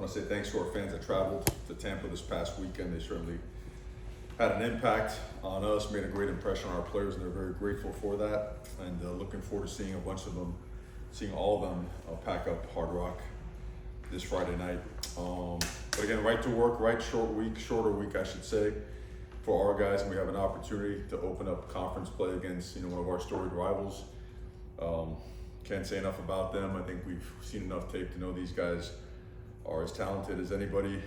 I want to say thanks to our fans that traveled to Tampa this past weekend. They certainly had an impact on us, made a great impression on our players, and they're very grateful for that. And looking forward to seeing a bunch of them, seeing all of them pack up Hard Rock this Friday night. But again, right to work, shorter week, I should say, for our guys, and we have an opportunity to open up conference play against one of our storied rivals. Can't say enough about them. I think we've seen enough tape to know these guys are as talented as anybody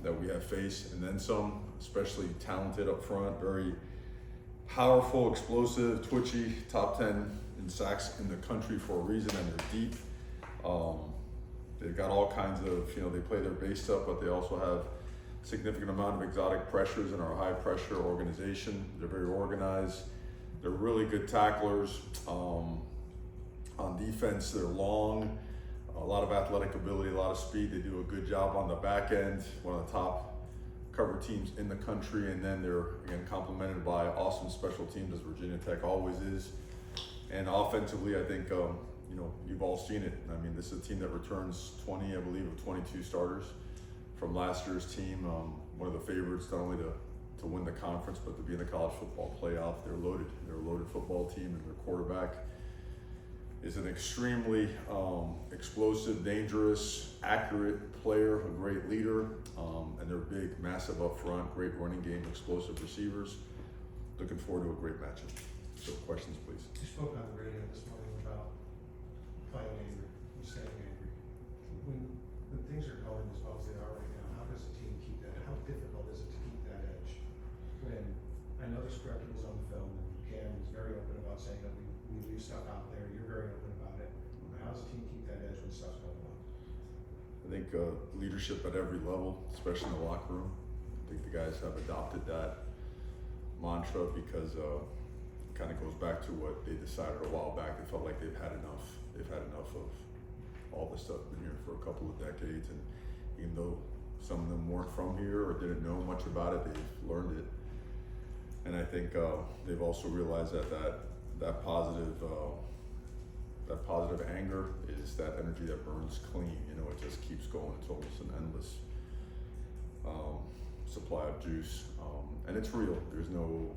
that we have faced, and then some, especially talented up front, very powerful, explosive, twitchy, top 10 in sacks in the country for a reason, and they're deep. They've got all kinds of, they play their base stuff, but they also have significant amount of exotic pressures in our high pressure organization. They're very organized. They're really good tacklers. On defense, they're long, a lot of athletic ability, a lot of speed. They do a good job on the back end, one of the top cover teams in the country, and then they're, again, complemented by awesome special teams, as Virginia Tech always is. And offensively, I think, you've all seen it. I mean, this is a team that returns 20, I believe, of 22 starters from last year's team. One of the favorites, not only to win the conference, but to be in the college football playoff. They're loaded. They're a loaded football team, and their quarterback is an extremely explosive, dangerous, accurate player, a great leader, and they're big, massive up front, great running game, explosive receivers. Looking forward to a great matchup. So questions, please. You spoke on the radio this morning about playing angry and staying angry. When things are going as well as they are right now, how does a team keep that? How difficult is it to keep that edge? When I know this correctly was on the film, and Cam was very open about saying that we leave stuff out there. You're very open about it. How does a team keep that edge when stuff's going on? I think leadership at every level, especially in the locker room. I think the guys have adopted that mantra because it kind of goes back to what they decided a while back. They felt like they've had enough. They've had enough of all this stuff. Been here for a couple of decades, and even though some of them weren't from here or didn't know much about it, they've learned it. And I think they've also realized that positive anger is that energy that burns clean. It just keeps going. It's almost an endless supply of juice, and it's real. There's no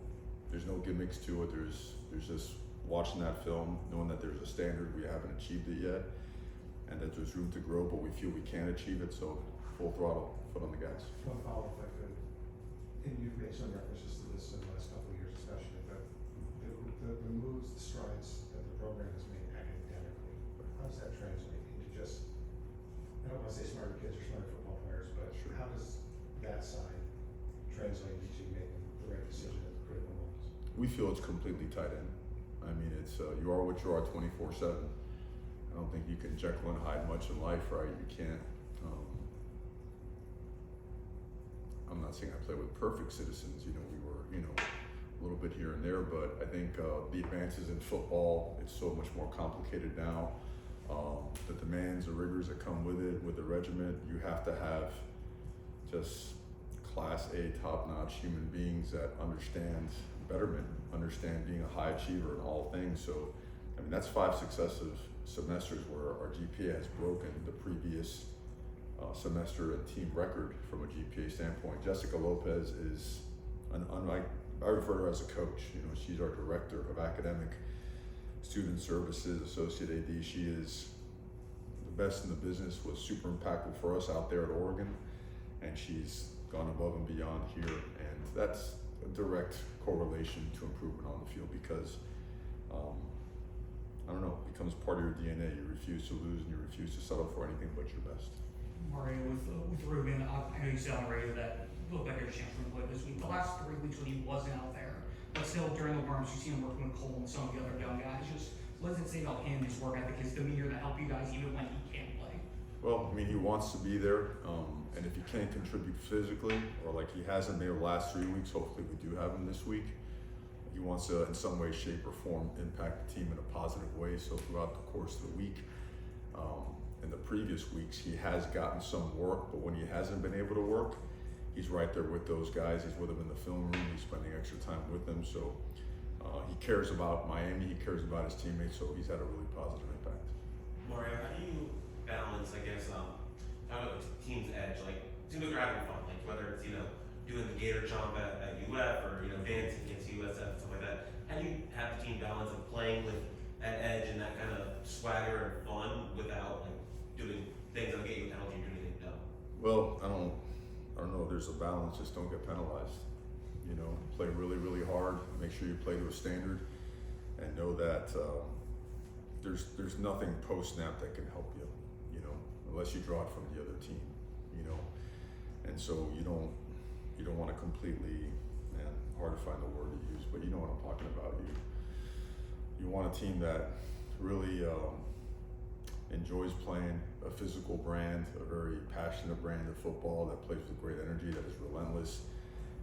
gimmicks to it. There's just watching that film, knowing that there's a standard, we haven't achieved it yet, and that there's room to grow, but we feel we can achieve it. So full throttle, foot on the gas. One follow-up, if I could. And you've made some references to this in the last couple of years, especially, but the moves, the strides that the program has made academically, how does that translate into just, I don't want to say smarter kids or smarter football players, but Sure. How does that side translate into making the right decision at the critical moments? We feel it's completely tied in. I mean, it's you are what you are 24/7. I don't think you can Jekyll and Hyde much in life, right? You can't. I'm not saying I play with perfect citizens. We were, a little bit here and there, but I think the advances in football, it's so much more complicated now. The demands, the rigors that come with it, with the regiment, you have to have just class A, top-notch human beings that understand betterment, understand being a high achiever in all things. So, I mean, that's 5 successive semesters where our GPA has broken the previous semester and team record from a GPA standpoint. Jessica Lopez is I refer to her as a coach. She's our director of academic student services, associate AD. She is the best in the business, was super impactful for us out there at Oregon, and she's gone above and beyond here, and that's a direct correlation to improvement on the field because it becomes part of your DNA. You refuse to lose and you refuse to settle for anything but your best. Mario, with Ruben, I know you said on the radio that it looked like there's a chance for him to play this week. The last 3 weeks when he wasn't out there, but still during the warm-ups, you see him working with Cole and some of the other young guys. Just what does it say about him, his work ethic, his demeanor that help you guys even when he can't play? Well, I mean, he wants to be there, and if he can't contribute physically, or like he hasn't been the last 3 weeks, hopefully we do have him this week. He wants to, in some way, shape, or form, impact the team in a positive way. So throughout the course of the week, in the previous weeks, he has gotten some work, but when he hasn't been able to work, he's right there with those guys. He's with them in the film room. He's spending extra time with them. So he cares about Miami. He cares about his teammates. So he's had a really positive impact. Mario, how do you balance, how the team's Well, I don't know. There's a balance. Just don't get penalized. You know, play really, really hard. Make sure you play to a standard, and know that there's nothing post snap that can help you. You know, unless you draw it from the other team. You know, and so you don't want to completely. Man, hard to find the word to use, but you know what I'm talking about. You want a team that really enjoys playing a physical brand, a very passionate brand of football that plays with great energy, that is relentless,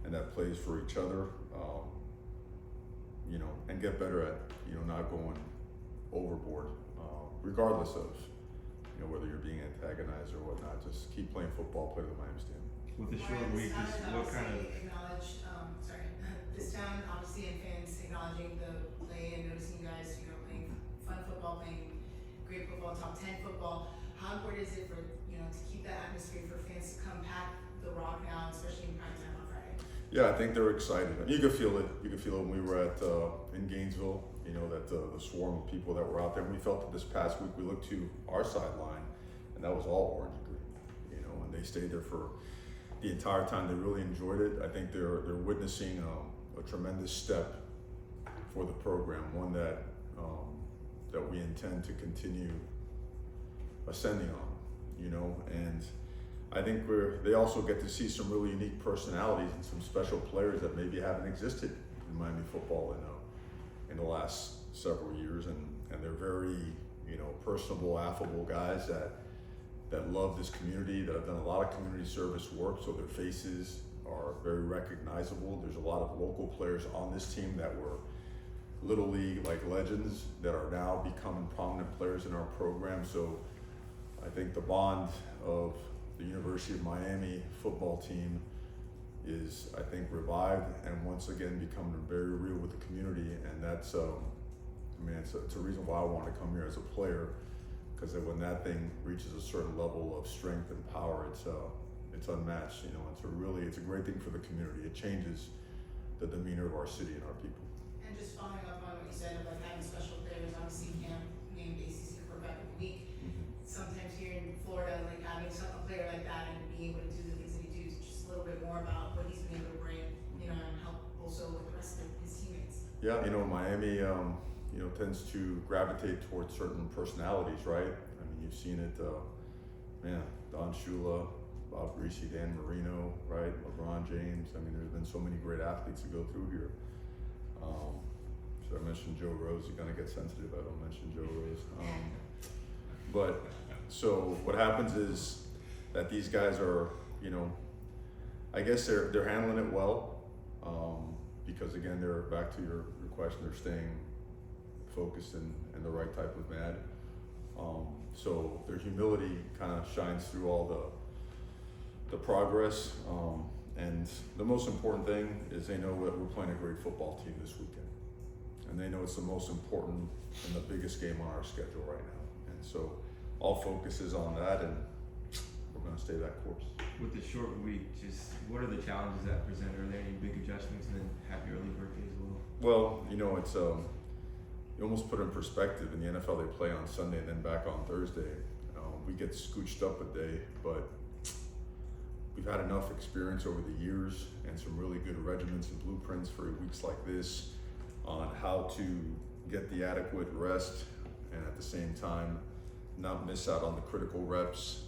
and that plays for each other. You know, and get better at not going overboard, regardless of whether you're being antagonized or whatnot. Just keep playing football, play to the Miami standard. With the short week, what kind of this town obviously and fans acknowledging the play and noticing you guys, playing fun football, playing great football, top 10 football. How important is it for, to keep that atmosphere for fans to come pack the Rock now, especially in prime time on Friday? Yeah, I think they're excited. And you could feel it. You could feel it when we were at in Gainesville. That the swarm of people that were out there. And we felt it this past week. We looked to our sideline, and that was all orange and green. And they stayed there for the entire time. They really enjoyed it. I think they're witnessing a tremendous step for the program, one that we intend to continue ascending on. And I think they also get to see some really unique personalities and some special players that maybe haven't existed in Miami football in the last several years, and they're very personable, affable guys that love this community, that have done a lot of community service work, so their faces are very recognizable. There's a lot of local players on this team that were Little League legends that are now becoming prominent players in our program. So I think the bond of the University of Miami football team is, I think, revived and once again becoming very real with the community. And that's, it's a reason why I want to come here as a player, because when that thing reaches a certain level of strength and power, it's unmatched. It's a great thing for the community. It changes the demeanor of our city and our people. And just following up on what you said about having special players, obviously you can't name ACC Quarterback of the Week. Sometimes here in Florida, having a player like that and being able to do the things that he does, just a little bit more about what he's been able to bring, and help also with the rest of his teammates. Yeah, Miami, tends to gravitate towards certain personalities, right? I mean, you've seen it, Don Shula, Bob Greasy, Dan Marino, right? LeBron James. I mean, there's been so many great athletes to go through here. Should I mention Joe Rose? You're gonna get sensitive if I don't mention Joe Rose. But so what happens is that these guys are, I guess they're handling it well, because again, they're back to your question. They're staying focused and the right type of mad. So their humility kind of shines through all the progress. And the most important thing is they know that we're playing a great football team this weekend. And they know it's the most important and the biggest game on our schedule right now. And so all focus is on that, and we're going to stay that course. With the short week, just what are the challenges that present? Are there any big adjustments? And then happy early birthday as well. Well, it's you almost put it in perspective. In the NFL, they play on Sunday and then back on Thursday. We get scooched up a day, but we've had enough experience over the years and some really good regiments and blueprints for weeks like this on how to get the adequate rest and at the same time not miss out on the critical reps,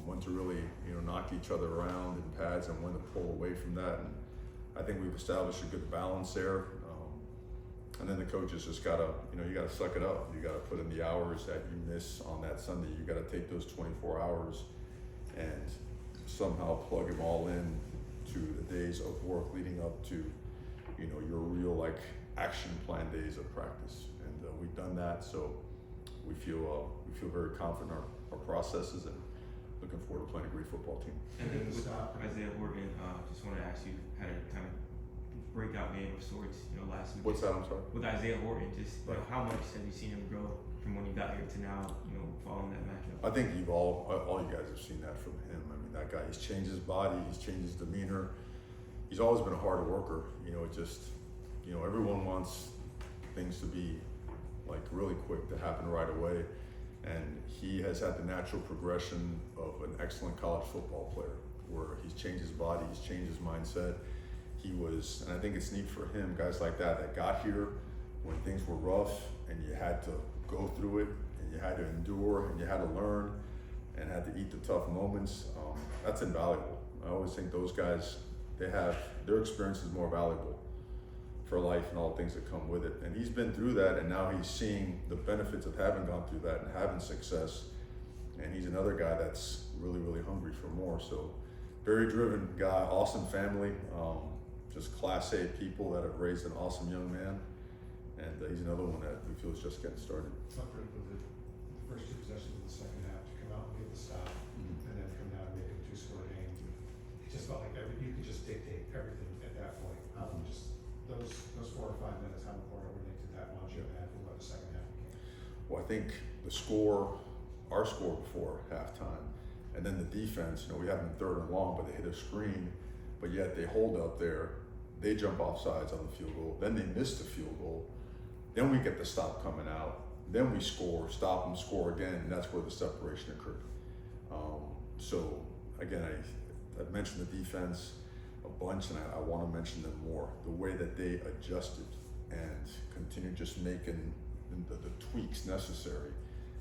when to really knock each other around in pads and when to pull away from that. And I think we've established a good balance there. And then the coaches just gotta, you gotta suck it up. You gotta put in the hours that you miss on that Sunday. You gotta take those 24 hours and somehow plug them all in to the days of work leading up to, your real action plan days of practice. And we've done that, so we feel very confident in our processes and looking forward to playing a great football team. And then with Isaiah Horton, just want to ask you, had a kind of breakout game of sorts, last week. What's that? I'm sorry. With Isaiah Horton, just how much have you seen him grow from when you got here to now? Following that matchup. I think you've all you guys have seen that from him. I mean, that guy, he's changed his body, he's changed his demeanor. He's always been a hard worker. Everyone wants things to be really quick, to happen right away. And he has had the natural progression of an excellent college football player, where he's changed his body, he's changed his mindset. He was, and I think it's neat for him, guys like that got here when things were rough and you had to go through it and you had to endure and you had to learn and had to eat the tough moments. That's invaluable. I always think those guys, their experience is more valuable for life and all the things that come with it. And he's been through that, and now he's seeing the benefits of having gone through that and having success. And he's another guy that's really, really hungry for more. So very driven guy, awesome family, just class A people that have raised an awesome young man. And he's another one that we feel is just getting started. It's not critical the first two possessions of the second half to come out and get the stop, and then come down and make it a 2-score game. It just felt like you could just dictate everything at that point. Just those 4 or 5 minutes, how important were they to that launch you had for what the second half became? Well, I think our score before halftime, and then the defense, we have them 3rd and long, but they hit a screen, but yet they hold up there, they jump off sides on the field goal, then they miss the field goal, then we get the stop coming out, then we score, stop them, score again, and that's where the separation occurred. So again, I've mentioned the defense a bunch, and I want to mention them more. The way that they adjusted and continue just making the tweaks necessary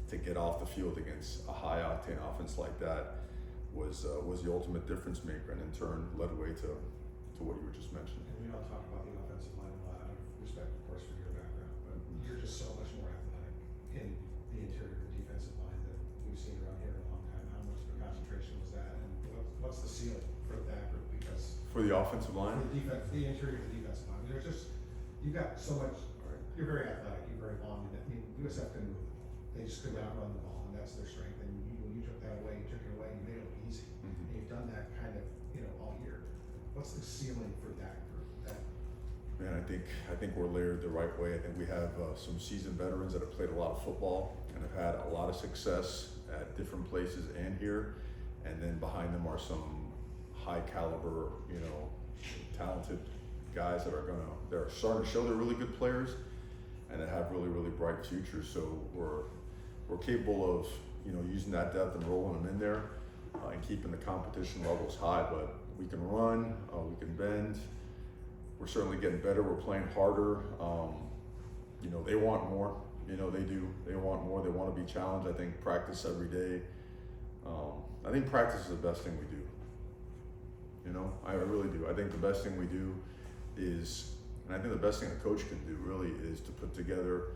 to get off the field against a high octane offense like that was the ultimate difference maker, and in turn led way to what you were just mentioning. And we don't talk about the offensive line a lot, out of respect, of course, for your background, but you're just so much more athletic in the interior of the defensive line that we've seen around here in a long time. How much of a concentration was that, and what's the ceiling for that group? Because For the offensive line? for the interior of the defensive line, there's just, you've got so much, you're very athletic, you're very long, USF can move the ball. They just could outrun the ball, and that's their strength, and you took that away, you took it away, you made it look easy. And you've done that kind of, all year. What's the ceiling for that group? Man, I think we're layered the right way. I think we have some seasoned veterans that have played a lot of football and have had a lot of success at different places and here. And then behind them are some high caliber, talented guys that are starting to show they're really good players and that have really, really bright futures. So we're capable of, using that depth and rolling them in there and keeping the competition levels high. But we can run, we can bend. We're certainly getting better. We're playing harder. They want more. They do. They want more. They want to be challenged. I think practice every day. I think practice is the best thing we do. I really do. I think the best thing we do is, and I think the best thing a coach can do really is to put together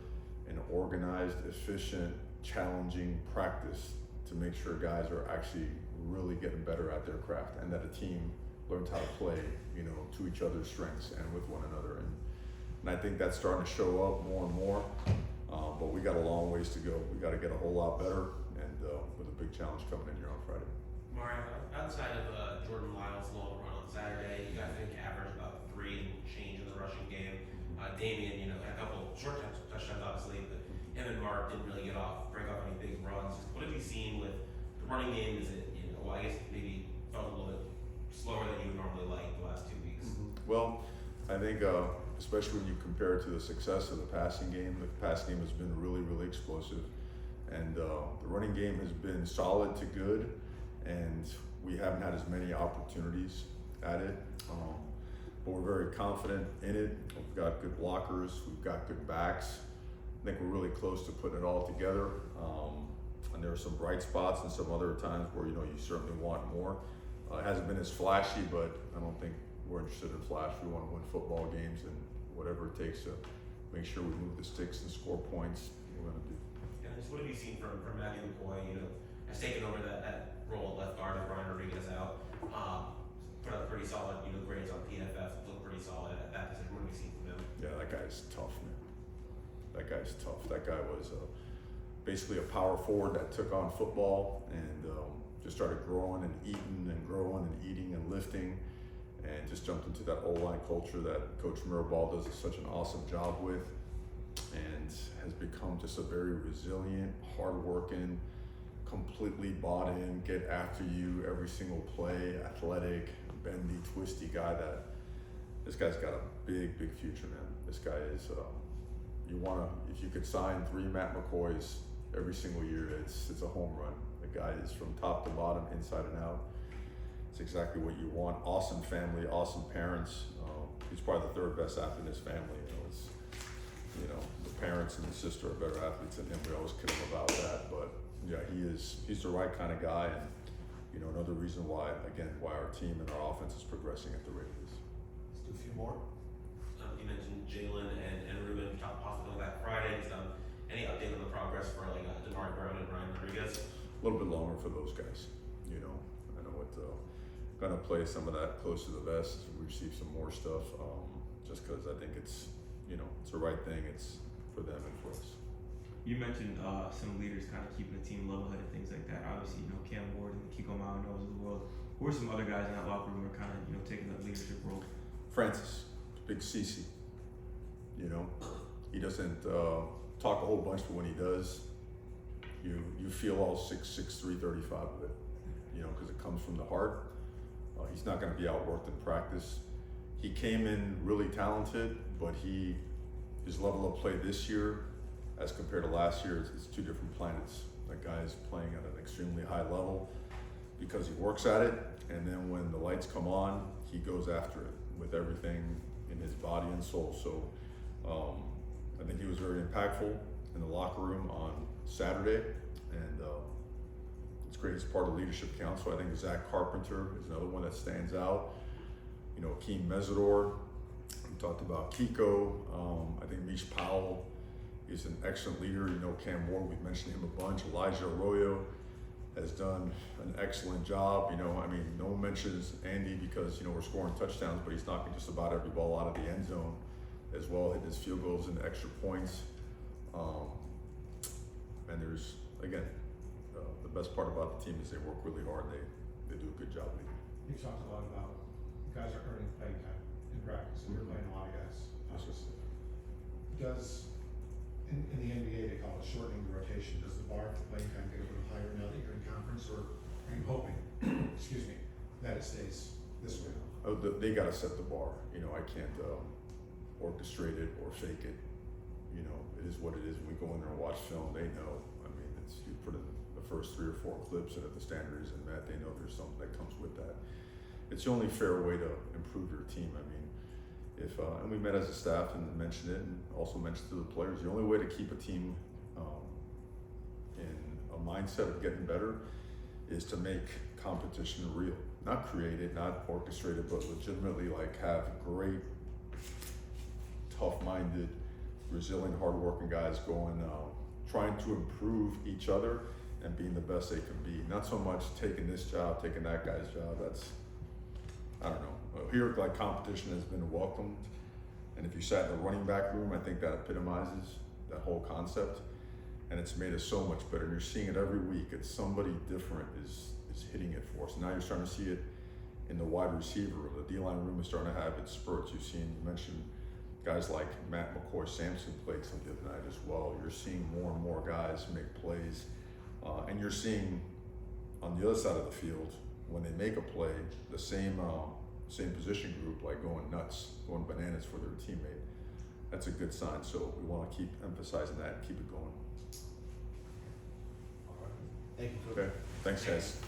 an organized, efficient, challenging practice to make sure guys are actually really getting better at their craft, and that a team learns how to play, to each other's strengths and with one another. And I think that's starting to show up more and more, but we got a long ways to go. We got to get a whole lot better, and with a big challenge coming in here on Friday. Mario, outside of Jordan Lyles' long run on Saturday, you guys think averaged about 3 and change in the rushing game. Damian, had a couple short touchdowns, obviously, but him and Mark didn't really break off any big runs. What have you seen with the running game? Is it, I guess maybe felt a little bit slower than you would normally like the last 2 weeks? Well, I think especially when you compare it to the success of the passing game has been really, really explosive, and the running game has been solid to good, and we haven't had as many opportunities at it, but we're very confident in it. We've got good blockers, we've got good backs. I think we're really close to putting it all together, and there are some bright spots and some other times where you certainly want more. It hasn't been as flashy, but I don't think we're interested in flash. We want to win football games, and whatever it takes to make sure we move the sticks and score points, we're going to do. And just what have you seen from Matthew McCoy? Has taken over that role at left guard with Brian Rodriguez out. Put up pretty solid, grades on PFF. Looked pretty solid at that position. What have you seen from him? Yeah, that guy's tough, man. That guy's tough. That guy was basically a power forward that took on football and just started growing and eating and lifting, and just jumped into that O-line culture that Coach Mirabal does such an awesome job with, and has become just a very resilient, hardworking, completely bought in, get after you every single play, athletic, bendy, twisty guy. This guy's got a big, big future, man. This guy is, if you could sign 3 Matt McCoys every single year. It's a home run. The guy is from top to bottom, inside and out. It's exactly what you want. Awesome family, awesome parents. He's probably the third best athlete in his family. The parents and his sister are better athletes than him. We always kid him about that, but yeah, he's the right kind of guy, and another reason why our team and our offense is progressing at the rate it is. Let's do a few more. You mentioned Jalen and Ruben. You talked possibly that Friday. Any update on the progress for like Damari Brown and Ryan Rodriguez? A little bit longer for those guys. I know it's gonna play some of that close to the vest. We receive some more stuff, just because I think it's the right thing. It's for them and for us. You mentioned some leaders kind of keeping the team level-headed, things like that. Obviously, Cam Ward and Kiko Malinos of the world. Who are some other guys in that locker room who are kind of taking that leadership role? Francis, big CC. He doesn't talk a whole bunch, but when he does, you feel all 6'6", 335 of it. Because it comes from the heart. He's not going to be outworked in practice. He came in really talented, but his level of play this year, as compared to last year, it's two different planets. That guy is playing at an extremely high level because he works at it, and then when the lights come on, he goes after it with everything in his body and soul. So I think he was very impactful in the locker room on Saturday, and it's great. He's part of the leadership council. I think Zach Carpenter is another one that stands out. Akeem Mesidor. We talked about Kiko. I think Mish Powell is an excellent leader. Cam Ward, we've mentioned him a bunch. Elijah Arroyo has done an excellent job. No one mentions Andy because, we're scoring touchdowns, but he's knocking just about every ball out of the end zone as well, hitting his field goals and extra points. And there's, again, the best part about the team is they work really hard. They do a good job leading. You talked a lot about guys are earning playing time in practice, and you're playing a lot of guys. Does, in the NBA, they call it shortening the rotation. Does the bar for playing time get a little higher now that you're in conference, or are you hoping, that it stays this way? They got to set the bar. I can't orchestrate it or fake it. It is what it is. When we go in there and watch film, they know. You put in the first 3 or 4 clips, and if the standard isn't met, they know there's something that comes with that. It's the only fair way to improve your team. And we met as a staff and mentioned it, and also mentioned to the players, the only way to keep a team in a mindset of getting better is to make competition real. Not create it, not orchestrate it, but legitimately have great, tough-minded, resilient, hardworking guys going, trying to improve each other and being the best they can be. Not so much taking this job, taking that guy's job. That's, I don't know. Here, competition has been welcomed, and if you sat in the running back room, I think that epitomizes that whole concept, and it's made us so much better. And you're seeing it every week. It's somebody different is hitting it for us. Now you're starting to see it in the wide receiver room. The D-line room is starting to have its spurts. You mentioned guys like Matt McCoy-Sampson played some the other night as well. You're seeing more and more guys make plays, and you're seeing on the other side of the field, when they make a play, the same position group going nuts, going bananas for their teammate. That's a good sign. So we want to keep emphasizing that and keep it going. All right. Thank you, Coach. Okay. Thanks, guys.